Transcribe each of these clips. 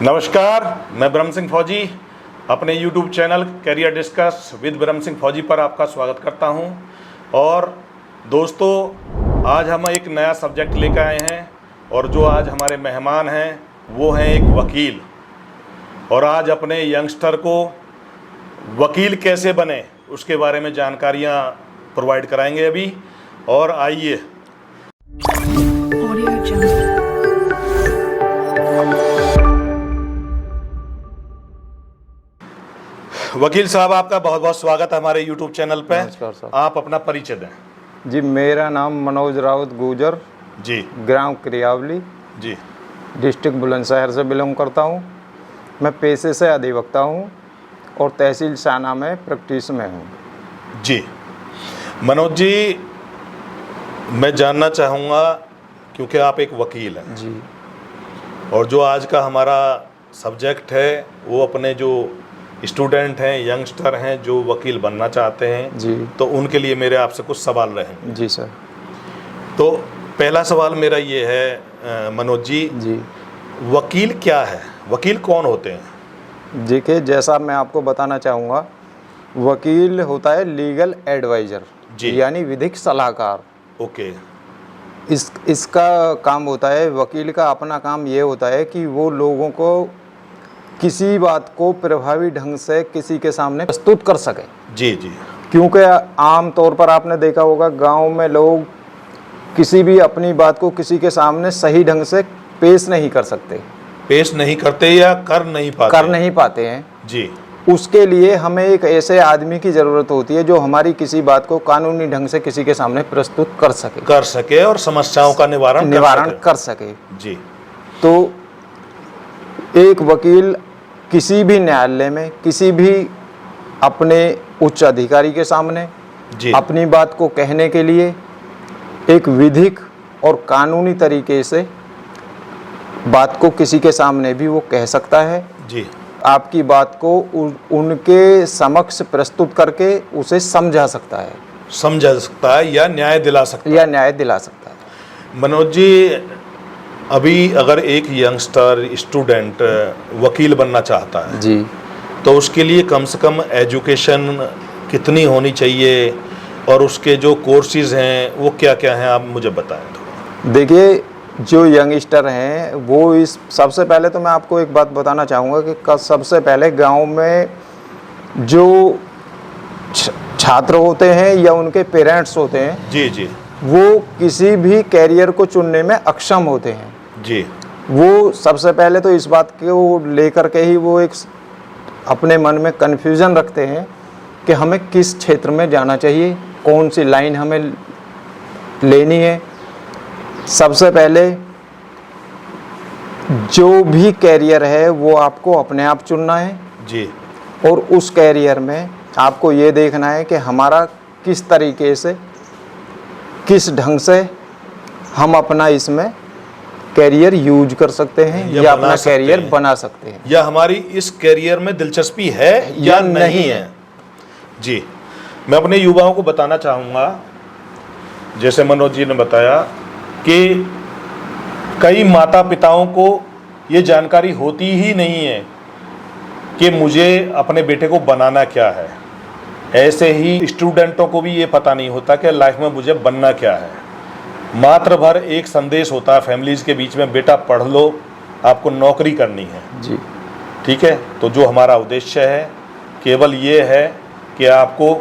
नमस्कार, मैं ब्रह्म सिंह फौजी अपने YouTube channel career discuss with Brahm Singh फौजी पर आपका स्वागत करता हूं। और दोस्तों, आज हम एक नया सब्जेक्ट लेकर आए हैं और जो आज हमारे मेहमान हैं वो हैं एक वकील। और आज अपने यंगस्टर को वकील कैसे बने उसके बारे में जानकारियां प्रोवाइड कराएंगे अभी। और आइए, वकील साहब, आपका बहुत बहुत स्वागत है हमारे YouTube चैनल पे। नमस्कार सर। आप अपना परिचय दें। जी, मेरा नाम मनोज राउत गुजर, जी ग्राम क्रियावली, जी, डिस्ट्रिक्ट बुलंदशहर से बिलोंग करता हूँ। मैं पेशे से अधिवक्ता हूँ और तहसील शाना में प्रैक्टिस में हूँ। जी मनोज जी, मैं जानना चाहूँगा क्योंकि आप एक वकील हैं जी, और जो आज का हमारा सब्जेक्ट है वो अपने जो स्टूडेंट हैं, यंगस्टर हैं जो वकील बनना चाहते हैं जी, तो उनके लिए मेरे आपसे कुछ सवाल रहेंगे। जी सर। तो पहला सवाल मेरा ये है मनोज जी, वकील क्या है? वकील कौन होते हैं? देखिए, जैसा मैं आपको बताना चाहूँगा, वकील होता है लीगल एडवाइज़र, यानी विधिक सलाहकार। ओके। इसका काम होता है, वकील का अपना काम ये होता है कि वो लोगों को किसी बात को प्रभावी ढंग से किसी के सामने प्रस्तुत कर सके। जी जी। क्योंकि आम तौर पर आपने देखा होगा, गांव में लोग किसी भी अपनी बात को किसी के सामने सही ढंग से पेश नहीं कर सकते, पेश नहीं करते या कर नहीं पाते हैं। जी। उसके लिए हमें एक ऐसे आदमी की ज़रूरत होती है जो हमारी किसी बात को कानूनी ढंग से किसी के सामने प्रस्तुत कर सके और समस्याओं का निवारण कर सके। जी। तो एक वकील किसी भी न्यायालय में किसी भी अपने उच्च अधिकारी के सामने जी अपनी बात को कहने के लिए एक विधिक और कानूनी तरीके से बात को किसी के सामने भी वो कह सकता है। जी। आपकी बात को उनके समक्ष प्रस्तुत करके उसे समझा सकता है या न्याय दिला सकता है। मनोज जी, अभी अगर एक यंगस्टर स्टूडेंट वकील बनना चाहता है जी, तो उसके लिए कम से कम एजुकेशन कितनी होनी चाहिए और उसके जो कोर्सेज हैं वो क्या क्या हैं, आप मुझे बताएं तो। देखिए, जो यंगस्टर हैं वो इस सबसे पहले तो मैं आपको एक बात बताना चाहूँगा कि सबसे पहले गांव में जो छात्र होते हैं या उनके पेरेंट्स होते हैं, जी जी, वो किसी भी कैरियर को चुनने में अक्षम होते हैं जी। वो सबसे पहले तो इस बात को लेकर के ही वो एक अपने मन में कन्फ्यूज़न रखते हैं कि हमें किस क्षेत्र में जाना चाहिए, कौन सी लाइन हमें लेनी है। सबसे पहले जो भी कैरियर है वो आपको अपने आप चुनना है जी। और उस कैरियर में आपको ये देखना है कि हमारा किस तरीके से, किस ढंग से हम अपना इसमें कैरियर यूज कर सकते हैं या अपना कैरियर बना सकते हैं, या हमारी इस कैरियर में दिलचस्पी है या नहीं है। जी, मैं अपने युवाओं को बताना चाहूँगा, जैसे मनोज जी ने बताया कि कई माता पिताओं को ये जानकारी होती ही नहीं है कि मुझे अपने बेटे को बनाना क्या है। ऐसे ही स्टूडेंटों को भी ये पता नहीं होता कि लाइफ में मुझे बनना क्या है। मात्र भर एक संदेश होता है फैमिलीज़ के बीच में, बेटा पढ़ लो, आपको नौकरी करनी है। जी, ठीक है। तो जो हमारा उद्देश्य है केवल ये है कि आपको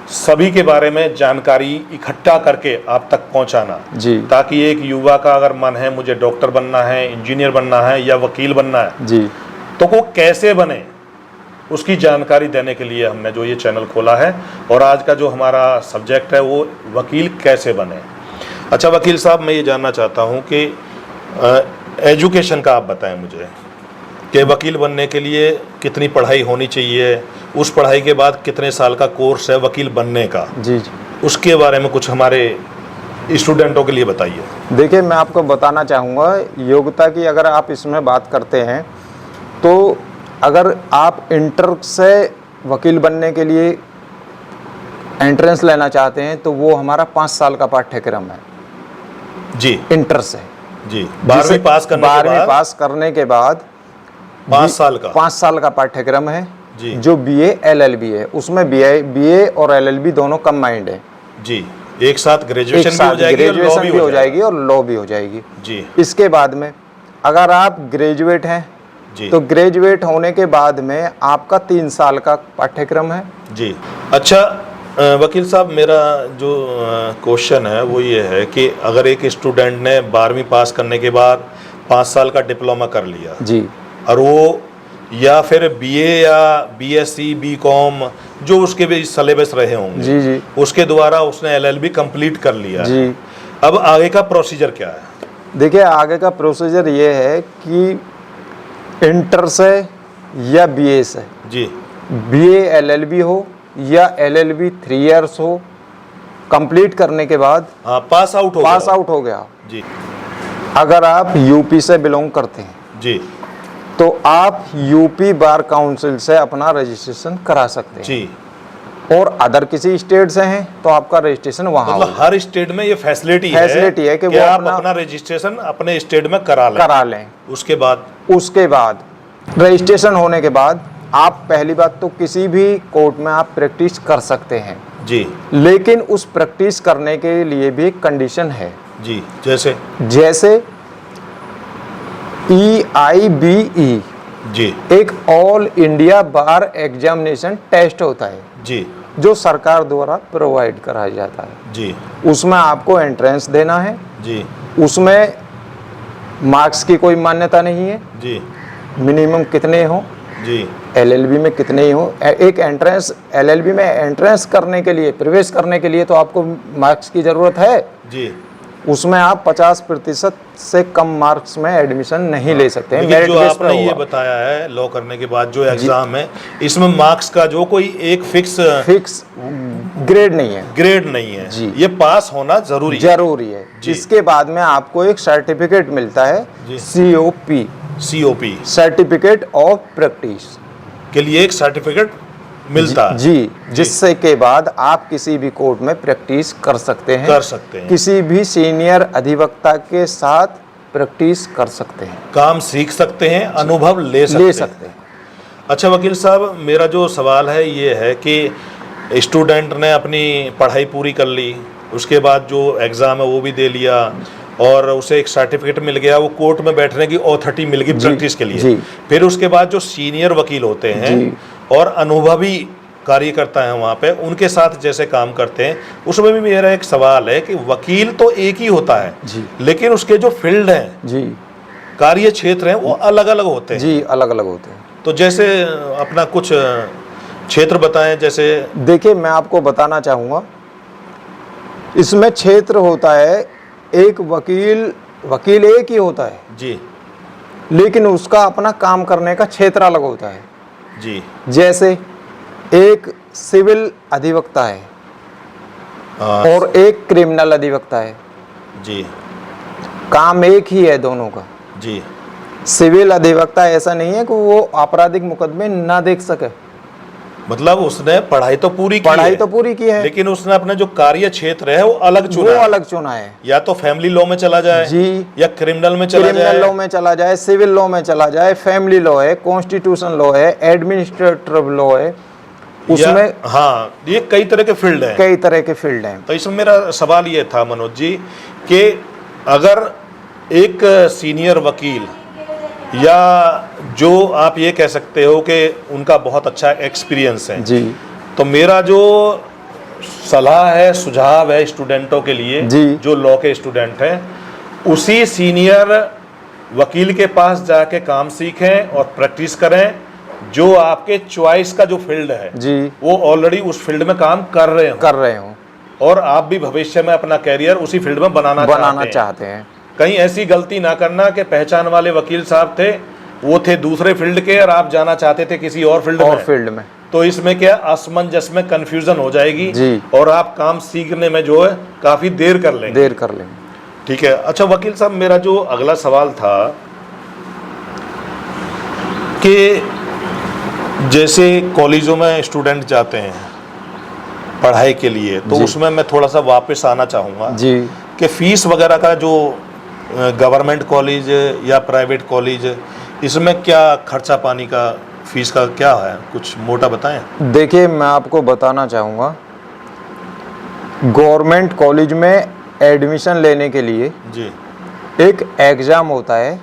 सभी के बारे में जानकारी इकट्ठा करके आप तक पहुंचाना, जी, ताकि एक युवा का अगर मन है मुझे डॉक्टर बनना है, इंजीनियर बनना है या वकील बनना है, जी, तो वो कैसे बने उसकी जानकारी देने के लिए हमने जो ये चैनल खोला है। और आज का जो हमारा सब्जेक्ट है वो वकील कैसे बने। अच्छा वकील साहब, मैं ये जानना चाहता हूँ कि एजुकेशन का आप बताएं मुझे कि वकील बनने के लिए कितनी पढ़ाई होनी चाहिए, उस पढ़ाई के बाद कितने साल का कोर्स है वकील बनने का। जी जी, उसके बारे में कुछ हमारे स्टूडेंटों के लिए बताइए। देखिए, मैं आपको बताना चाहूँगा, योग्यता की अगर आप इसमें बात करते हैं तो अगर आप इंटर से वकील बनने के लिए एंट्रेंस लेना चाहते हैं तो वो हमारा 5 साल का पाठ्यक्रम है जी, इंटर से। जी, 12वीं पास करने के बाद 5 साल का 5 साल का पाठ्यक्रम है जी। जो BA LLB है, उसमें BA और LLB दोनों कंबाइंड है। जी, एक साथ एक ग्रेजुएशन भी साथ हो जाएगी और लॉ ग्रेजुएशन भी भी हो जाएगा। जाएगी और लॉ भी हो जाएगी। जी इसके बाद में अगर आप ग्रेजुएट हैं जी तो ग्रेजुएट होने के बाद में आपका 3 साल का पाठ्यक्रम है। जी। अच्छा वकील साहब, मेरा जो क्वेश्चन है वो ये है कि अगर एक स्टूडेंट ने 12वीं पास करने के बाद 5 साल का डिप्लोमा कर लिया जी और वो या फिर BA या BSc BCom जो उसके भी सिलेबस रहे होंगे जी जी उसके द्वारा उसने LLB कंप्लीट कर लिया है। जी। अब आगे का प्रोसीजर क्या है? देखिए, आगे का प्रोसीजर ये है कि इंटर से या BA से, जी BA LLB हो या LLB 3 इयर्स हो, कंप्लीट करने के बाद हाँ, पास आउट हो पास गया। आउट हो गया। जी अगर आप यूपी से बिलोंग करते हैं जी तो आप यूपी बार काउंसिल से अपना रजिस्ट्रेशन करा सकते हैं जी। और अदर किसी स्टेट से हैं तो आपका रजिस्ट्रेशन वहां मतलब हर स्टेट में ये फैसिलिटी है कि वो आप अपना रजिस्ट्रेशन अपने स्टेट में करा लें। उसके बाद रजिस्ट्रेशन होने के बाद आप पहली बात तो किसी भी कोर्ट में आप प्रैक्टिस कर सकते हैं जी लेकिन उस प्रैक्टिस करने के लिए भी एक कंडीशन है जी। जैसे EIBE जी एक all India bar examination test होता है जी जो सरकार द्वारा प्रोवाइड कराया जाता है। जी उसमें आपको एंट्रेंस देना है। जी उसमें मार्क्स की कोई मान्यता नहीं है, जी मिनिमम कितने हो, जी LLB में कितने ही हो। एक एंट्रेंस LLB में एंट्रेंस करने के लिए, प्रवेश करने के लिए तो आपको मार्क्स की ज़रूरत है। जी। उसमें आप 50% से कम मार्क्स में एडमिशन नहीं ले सकते हैं। लेकिन मेरिट जो बेस पे आपने ये होगा। बताया है लॉ करने के बाद जो एग्जाम है इसमें मार्क्स का जो कोई एक फिक्स ग्रेड नहीं है, ग्रेड नहीं है जी। ये पास होना जरूरी है। जी। इसके बाद में आपको एक सर्टिफिकेट मिलता है जी। COP सर्टिफिकेट ऑफ प्रैक्टिस के लिए एक सर्टिफिकेट मिलता है जी, जिससे के बाद आप किसी भी कोर्ट में प्रैक्टिस कर सकते हैं, किसी भी सीनियर अधिवक्ता के साथ प्रैक्टिस कर सकते हैं, काम सीख सकते हैं, अनुभव ले सकते हैं। अच्छा वकील साहब, मेरा जो सवाल है ये है कि स्टूडेंट ने अपनी पढ़ाई पूरी कर ली, उसके बाद जो एग्ज़ाम है वो भी दे लिया और उसे एक सर्टिफिकेट मिल गया, वो कोर्ट में बैठने की ऑथोरिटी मिल गई प्रैक्टिस के लिए। फिर उसके बाद जो सीनियर वकील होते हैं और अनुभवी कार्यकर्ता हैं वहाँ पे, उनके साथ जैसे काम करते हैं, उसमें भी मेरा एक सवाल है कि वकील तो एक ही होता है लेकिन उसके जो फील्ड हैं जी, कार्य क्षेत्र हैं वो अलग अलग होते हैं जी, अलग अलग होते हैं। तो जैसे अपना कुछ क्षेत्र बताएं। जैसे देखिए, मैं आपको बताना चाहूँगा, इसमें क्षेत्र होता है, एक वकील एक ही होता है जी लेकिन उसका अपना काम करने का क्षेत्र अलग होता है जी। जैसे एक सिविल अधिवक्ता है और एक क्रिमिनल अधिवक्ता है जी, काम एक ही है दोनों का जी। सिविल अधिवक्ता ऐसा नहीं है कि वो आपराधिक मुकदमे ना देख सके, मतलब उसने पढ़ाई तो पूरी की है लेकिन उसने अपना जो कार्य क्षेत्र है वो अलग चुना है। या तो फैमिली लॉ में चला जाए जी, या क्रिमिनल में लॉ में चला जाए, सिविल लॉ में चला जाए, फैमिली लॉ है, कॉन्स्टिट्यूशन लॉ है, एडमिनिस्ट्रेटिव लॉ है, उसमें हाँ, ये कई तरह के फील्ड हैं। तो इसमें मेरा सवाल ये था मनोज जी कि अगर एक सीनियर वकील या जो आप ये कह सकते हो कि उनका बहुत अच्छा एक्सपीरियंस है जी, तो मेरा जो सलाह है, सुझाव है स्टूडेंटों के लिए जो लॉ के स्टूडेंट हैं, उसी सीनियर वकील के पास जाके काम सीखें और प्रैक्टिस करें जो आपके चॉइस का जो फील्ड है जी, वो ऑलरेडी उस फील्ड में काम कर रहे हो और आप भी भविष्य में अपना कैरियर उसी फील्ड में बनाना चाहते हैं। कहीं ऐसी गलती ना करना कि पहचान वाले वकील साहब थे, वो थे दूसरे फील्ड के और आप जाना चाहते थे किसी और फील्ड में। तो इसमें क्या असमंजस में कंफ्यूजन हो जाएगी जी, और आप काम सीखने में जो है काफी देर कर लेंगे। ठीक है। अच्छा वकील साहब, मेरा जो अगला सवाल था कि जैसे कॉलेजों में स्टूडेंट जाते हैं पढ़ाई के लिए, तो उसमें मैं थोड़ा सा वापस आना चाहूँगा जी कि फीस वगैरह का जो गवर्नमेंट कॉलेज या प्राइवेट कॉलेज इसमें क्या खर्चा पानी का, फीस का क्या है, कुछ मोटा बताएं। देखिए, मैं आपको बताना चाहूँगा, गवर्नमेंट कॉलेज में एडमिशन लेने के लिए जी एक एग्ज़ाम होता है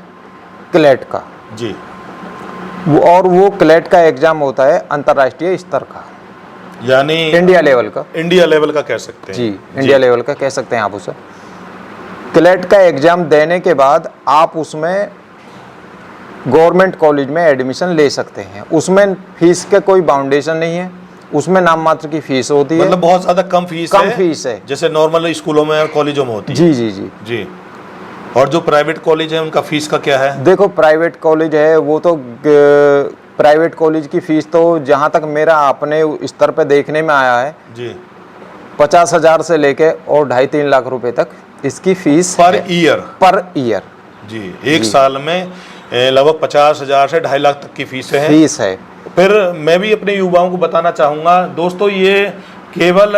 क्लेट का, जी, और वो क्लेट का एग्ज़ाम होता है अंतर्राष्ट्रीय स्तर का, यानी इंडिया लेवल का। इंडिया लेवल का कह सकते हैं। जी, इंडिया लेवल का कह सकते हैं आप उसे। क्लेट का एग्ज़ाम देने के बाद आप उसमें गवर्नमेंट कॉलेज में एडमिशन ले सकते हैं। उसमें फीस का कोई बाउंडेशन नहीं है, उसमें नाम मात्र की फीस होती है। मतलब बहुत ज़्यादा कम फीस है, जैसे नॉर्मल स्कूलों में और कॉलेजों में होती है। जी जी जी जी। और जो प्राइवेट कॉलेज है उनका फीस का क्या है? देखो, प्राइवेट कॉलेज है वो तो प्राइवेट कॉलेज की फीस तो जहाँ तक मेरा अपने स्तर पे देखने में आया है जी, 50,000 से लेके और 2.5-3 लाख रुपए तक इसकी फीस पर ईयर। जी, एक साल में लगभग 50,000 से 2.5 लाख तक की फीस है। फिर मैं भी अपने युवाओं को बताना चाहूँगा दोस्तों, ये केवल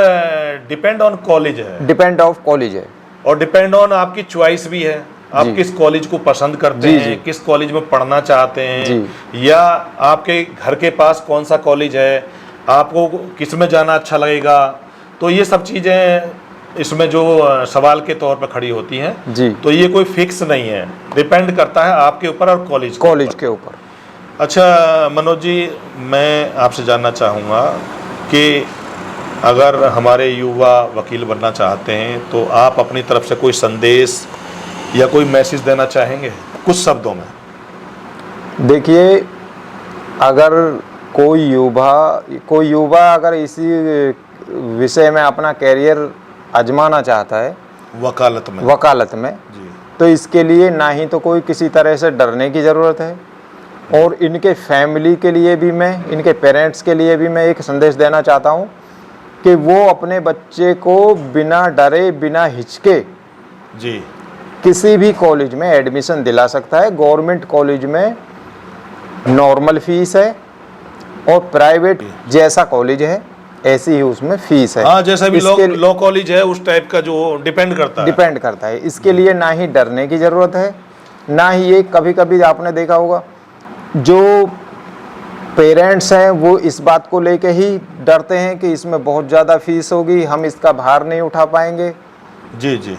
डिपेंड ऑन कॉलेज है, और डिपेंड ऑन आपकी चॉइस भी है। आप किस कॉलेज को पसंद करते हैं, किस कॉलेज में पढ़ना चाहते हैं, या आपके घर के पास कौन सा कॉलेज है, आपको किस में जाना अच्छा लगेगा। तो ये सब चीज़ें इसमें जो सवाल के तौर पर खड़ी होती हैं जी। तो ये कोई फिक्स नहीं है, डिपेंड करता है आपके ऊपर और कॉलेज के ऊपर। अच्छा मनोज जी, मैं आपसे जानना चाहूँगा कि अगर हमारे युवा वकील बनना चाहते हैं तो आप अपनी तरफ से कोई संदेश या कोई मैसेज देना चाहेंगे कुछ शब्दों में? देखिए, अगर कोई युवा अगर इसी विषय में अपना कैरियर आजमाना चाहता है वकालत में जी, तो इसके लिए ना ही तो कोई किसी तरह से डरने की ज़रूरत है, और इनके फैमिली के लिए भी मैं, इनके पेरेंट्स के लिए भी मैं एक संदेश देना चाहता हूँ कि वो अपने बच्चे को बिना डरे बिना हिचके जी किसी भी कॉलेज में एडमिशन दिला सकता है। गवर्नमेंट कॉलेज में नॉर्मल फीस है और प्राइवेट जैसा कॉलेज है ऐसी ही उसमें फीस है। हाँ, जैसा भी लॉ कॉलेज है उस टाइप का, जो डिपेंड करता है। इसके लिए ना ही डरने की ज़रूरत है, ना ही ये कभी कभी आपने देखा होगा जो पेरेंट्स हैं वो इस बात को लेके ही डरते हैं कि इसमें बहुत ज़्यादा फीस होगी, हम इसका भार नहीं उठा पाएंगे जी जी,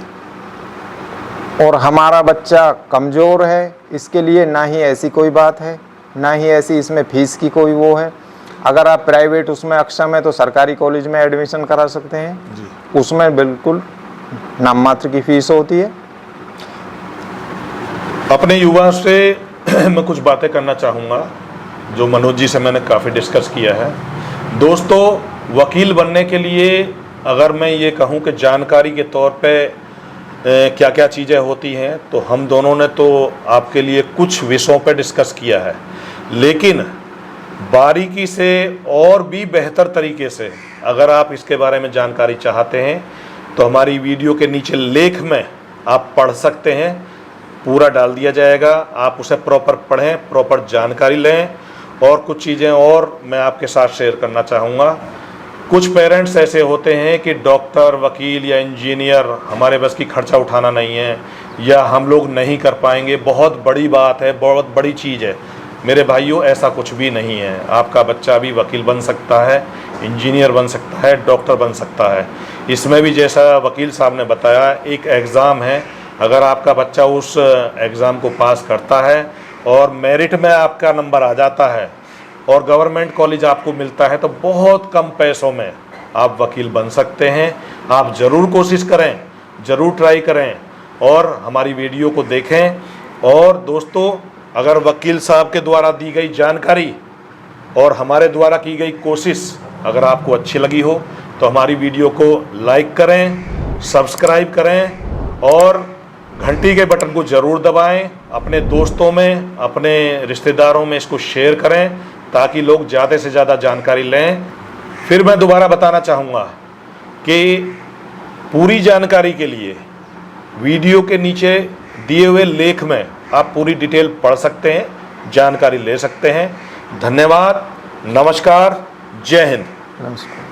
और हमारा बच्चा कमज़ोर है। इसके लिए ना ही ऐसी कोई बात है, ना ही ऐसी इसमें फीस की कोई वो है। अगर आप प्राइवेट उसमें अक्षम है तो सरकारी कॉलेज में एडमिशन करा सकते हैं जी। उसमें बिल्कुल नाम मात्र की फीस होती है। अपने युवा से मैं कुछ बातें करना चाहूँगा जो मनोज जी से मैंने काफ़ी डिस्कस किया है। दोस्तों, वकील बनने के लिए अगर मैं ये कहूँ कि जानकारी के तौर पे क्या क्या चीज़ें होती हैं, तो हम दोनों ने तो आपके लिए कुछ विषयों पे डिस्कस किया है, लेकिन बारीकी से और भी बेहतर तरीके से अगर आप इसके बारे में जानकारी चाहते हैं तो हमारी वीडियो के नीचे लेख में आप पढ़ सकते हैं, पूरा डाल दिया जाएगा। आप उसे प्रॉपर पढ़ें, प्रॉपर जानकारी लें। और कुछ चीज़ें और मैं आपके साथ शेयर करना चाहूँगा। कुछ पेरेंट्स ऐसे होते हैं कि डॉक्टर, वकील या इंजीनियर हमारे बस की खर्चा उठाना नहीं है, या हम लोग नहीं कर पाएंगे, बहुत बड़ी बात है, बहुत बड़ी चीज़ है। मेरे भाइयों, ऐसा कुछ भी नहीं है। आपका बच्चा भी वकील बन सकता है, इंजीनियर बन सकता है, डॉक्टर बन सकता है। इसमें भी जैसा वकील साहब ने बताया, एक एग्ज़ाम है। अगर आपका बच्चा उस एग्ज़ाम को पास करता है और मेरिट में आपका नंबर आ जाता है और गवर्नमेंट कॉलेज आपको मिलता है, तो बहुत कम पैसों में आप वकील बन सकते हैं। आप ज़रूर कोशिश करें, ज़रूर ट्राई करें और हमारी वीडियो को देखें। और दोस्तों, अगर वकील साहब के द्वारा दी गई जानकारी और हमारे द्वारा की गई कोशिश अगर आपको अच्छी लगी हो तो हमारी वीडियो को लाइक करें, सब्सक्राइब करें और घंटी के बटन को ज़रूर दबाएं। अपने दोस्तों में, अपने रिश्तेदारों में इसको शेयर करें ताकि लोग ज़्यादा से ज़्यादा जानकारी लें। फिर मैं दोबारा बताना चाहूँगा कि पूरी जानकारी के लिए वीडियो के नीचे दिए हुए लेख में आप पूरी डिटेल पढ़ सकते हैं, जानकारी ले सकते हैं। धन्यवाद, नमस्कार, जय हिंद। नमस्कार।